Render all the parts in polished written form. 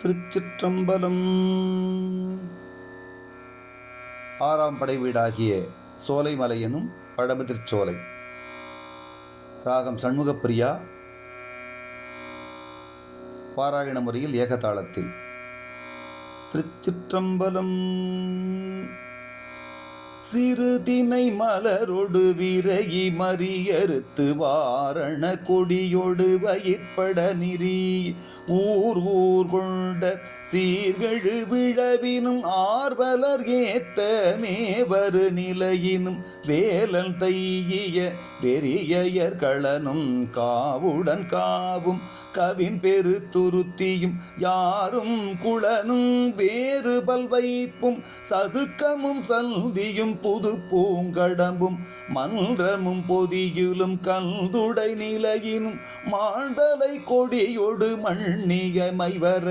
திருச்சிற்றம்பலம். ஆறாம் படை வீடாகிய சோலைமலை எனும் பழமுதிர்ச்சோலை. ராகம் சண்முகப்பிரியா. பாராயண முறையில் ஏகதாளத்தில். திருச்சிற்றம்பலம். சிறுதினை மலரொடு விரையி மறியறுத்து வாரண கொடியொடு வயிற்பட நிறி ஊர் ஊர் கொண்ட சீர்கெழு விழவினும் ஆர்வலர் ஏத்த மேவரு நிலையினும் வேலல் தையிய வெறியர் களனும் காவுடன் காவும் கவின் பெரு துருத்தியும் யாரும் குளனும் வேறு பல்வைப்பும் சதுக்கமும் சந்தியும் புது பூங்கடம்பும் மன்றமும் பொதியிலும் கல்துடை நிலையினும் மாண்டலை கொடியோடு மண்ணிய மைவர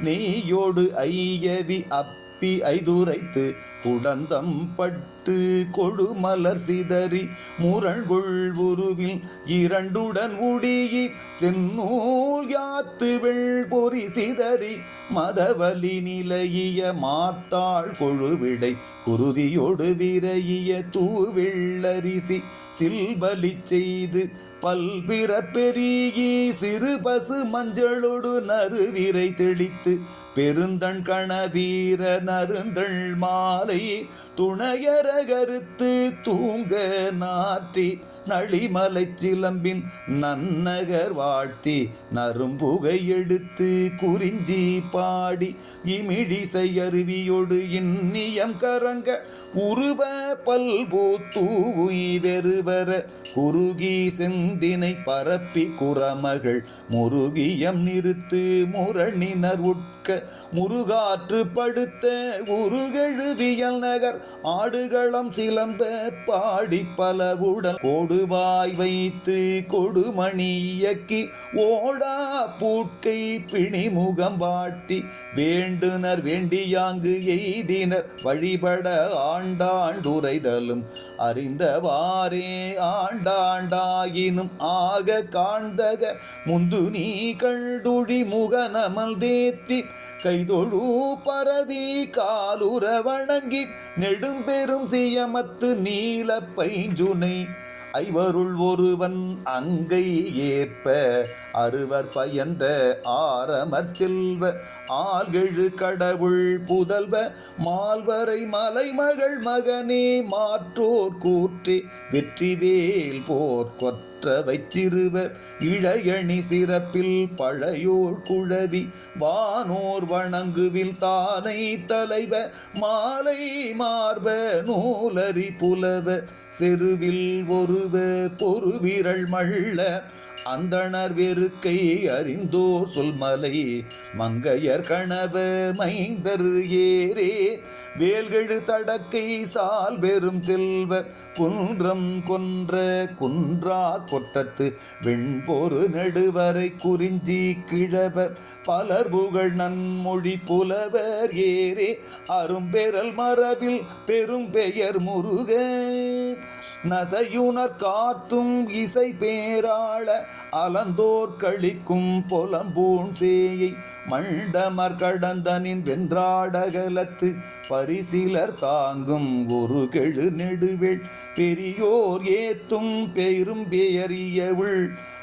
நெய்யோடு ஐயவி அப்பி ஐதுரைத்து குடந்தம் பட்டு கொடுமலர் சிதறி முரண்கொள் உருவில் இரண்டுடன் உடியி செந்நூல் யாத்து வெள்பொறி சிதறி மதவலி நிலைய மாத்தாள் கொழுவிடை குருதியோடு விரைய தூவெள்ளரிசி சில்பலி செய்து பல்பிற பெருகி சிறு பசு மஞ்சளோடு நறுவிரை தெளித்து பெருந்தண் கணவீர நறுந்தள் மாலை துணையர கருத்து தூங்க நாற்றி நளிமலை சிலம்பின் நன்னகர் வாழ்த்தி நரும்புகை எடுத்து குறிஞ்சி பாடி இமிழிசை அருவியோடு இன்னியம் கரங்க உருவ பல்பூ தூவி வெறுவர குறுகி செந்தினை பரப்பி குரமகள் முருகியம் நிறுத்து முரணினர் உட்க முருகாற்று படுத்த உருகெழுவியல் நகர் ஆடுகளம் சிலம்ப பாடி பலவுடன் கோடுவாய் வைத்து கொடுமணி இயக்கி ஓடா பூட்கை பிணிமுகம் வாழ்த்தி வேண்டுனர் வேண்டியாங்கு எய்தினர் வழிபட ஆண்டாண்டுரைதலும் அறிந்தவாறே ஆண்டாண்டாயினும் ஆக காண்தக முந்து நீ கண்டுழி முகநமல் தேத்தி கைதொழு பரவி காலுற வணங்கி நெடும்பெரும் சியமத்து நீல பைஞ்சுனை ஐவருள் ஒருவன் அங்கை ஏற்ப அறுவர் பயந்த ஆரமர் செல்வ ஆள்கெழு கடவுள் புதல்வ மால்வரை மலைமகள் மகனே மாற்றோர் கூற்றே வெற்றிவேல் போர் கொற்றவை சிறுவ இழையணி சிறப்பில் பழையோர் குழவி வானோர் வணங்குவில் தானை தலைவ மாலை மார்ப நூலரி புலவ செருவில் ஒரு பொறுவிரல் மள்ள அந்தணர் வெறுக்கை அறிந்தோர் சொல்மலை மங்கையர் கணவ மைந்தர் ஏரே வேல்கெழு தடக்கை சால் பெரும் செல்வ குன்றம் கொன்ற குன்றா கொற்றத்து வெண்பொரு நெடுவரை குறிஞ்சி கிழவர் பலர் புகழ் நன்மொழி புலவர் ஏரே அரும்பெறல் மரபில் பெரும் பெயர் முருக நசையுனர் காத்தும் இசை பேராள அலந்தோர் கழிக்கும் பொலம்பூன் சேயை மண்டமர் கடந்தனின் வென்றாடகலத்து பரிசிலர் தாங்கும் ஒரு கெழு நெடுவேள் பெரியோர் ஏத்தும் பெரும் பெயரியவுள்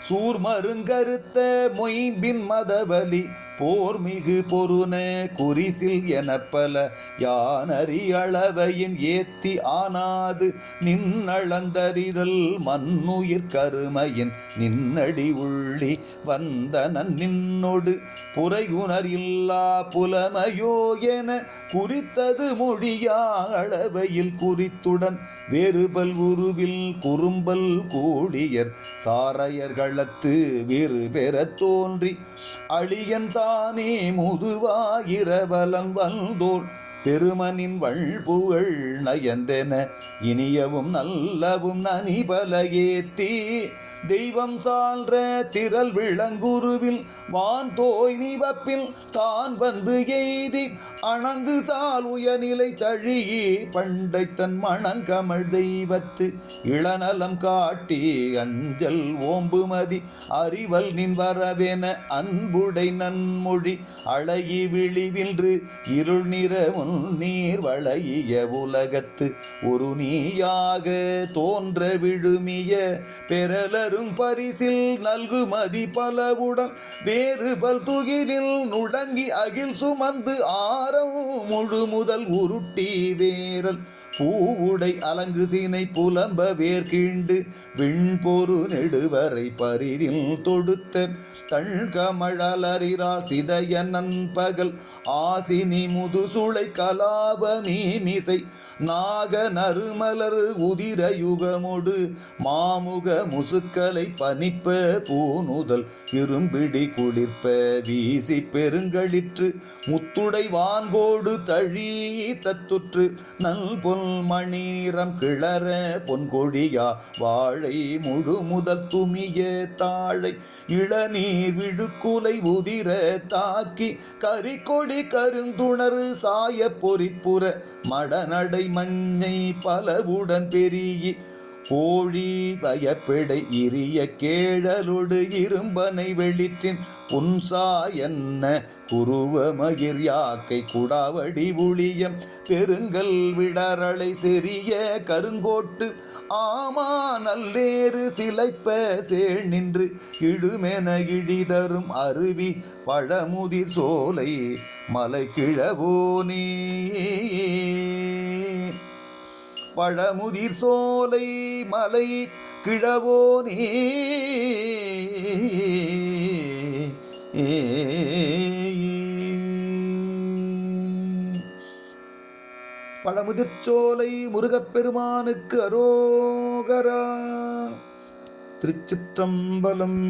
சூர்மருங்கருத்த மொய்பின் மதவலி போர்மிகு பொருன குறிசில் எனப்பல யானறி அளவையின் ஏத்தி ஆனாது நின்னளந்தறிதல் மண்ணுயிர் கருமையின் நின்னடி உள்ளி வந்தனன் நின்னொடு புரையுணர் இல்லா புலமையோ என குறித்தது மொழியா அளவையில் குறித்துடன் வேறுபல் உருவில் குறும்பல் கூடியர் சாரையர்களத்து வேறு பெற தோன்றி அழியன் தானே முதுவாயிரவலன் வந்தோர் பெருமனின் வள்புகழ் நயந்தென இனியவும் நல்லவும் நனிபல ஏத்தி தெய்வம் சால்ற திரள் விளங்குருவில் வான்தோய் நிவப்பில் தான் வந்து எய்தி அணங்கு சால் உயர்நிலை தழியே பண்டை தன் மணங்கமழ் தெய்வத்து இளநலம் காட்டி அஞ்சல் ஓம்புமதி அறிவல் நின் வரவென அன்புடை நன்மொழி அழகி விழிவின்று இருள் நிற நீர் வளைய உலகத்து ஒரு நீயாக தோன்ற விழுமிய பெறலரும் பரிசில் நல்குமதி பலவுடன் வேறுபல் துகிலில் நுடங்கி அகில் சுமந்து ஆரம் முழு முதல் உருட்டி வேரல் பூவுடை அலங்கு சீனை புலம்ப வேர்கீண்டு விண்பொரு நெடுவரை பரிதில் தொடுத்த தழ்கமழலறிறார் சிதைய நன்பகல் ஆசினி முதுசுளை கலாப மீமிசை நாக நறுமலர் உதிர யுகமொடு மாமுக முசுக்களை பனிப்ப பூனுதல் இரும்பிடி குளிர்ப்ப வீசி பெருங்களிற்று முத்துடை வான்கோடு தழி தத்துற்று நல் பொன் மணி நிறம் கிளற பொன்கொழியா வாழை முழு முதல் துமிய தாழை இளநீர் விழுக்குலை உதிர தாக்கி கரிக்கொடி கருந்துணரு சாய பொறிப்புற மடநடை மஞ்சை பலவுடன் பெரிய கோழி பயப்படை இரிய கேழலொடு இரும்பனை வெளிற்றின் புன்சா என்ன குருவ மகிர் யாக்கை குடாவடி உளியம் பெருங்கல் விடரளை செறிய கருங்கோட்டு ஆமா நல்லேறு சிலைப்ப சேள் நின்று இடுமென இழிதரும் அருவி பழமுதிர் சோலை மலை கிழவோனே பழமுதிர் சோலை மலை கிழவோனே பழமுதிர்ச்சோலை முருகப்பெருமானுக்கு அரோகரா. திருச்சிற்றம்பலம்.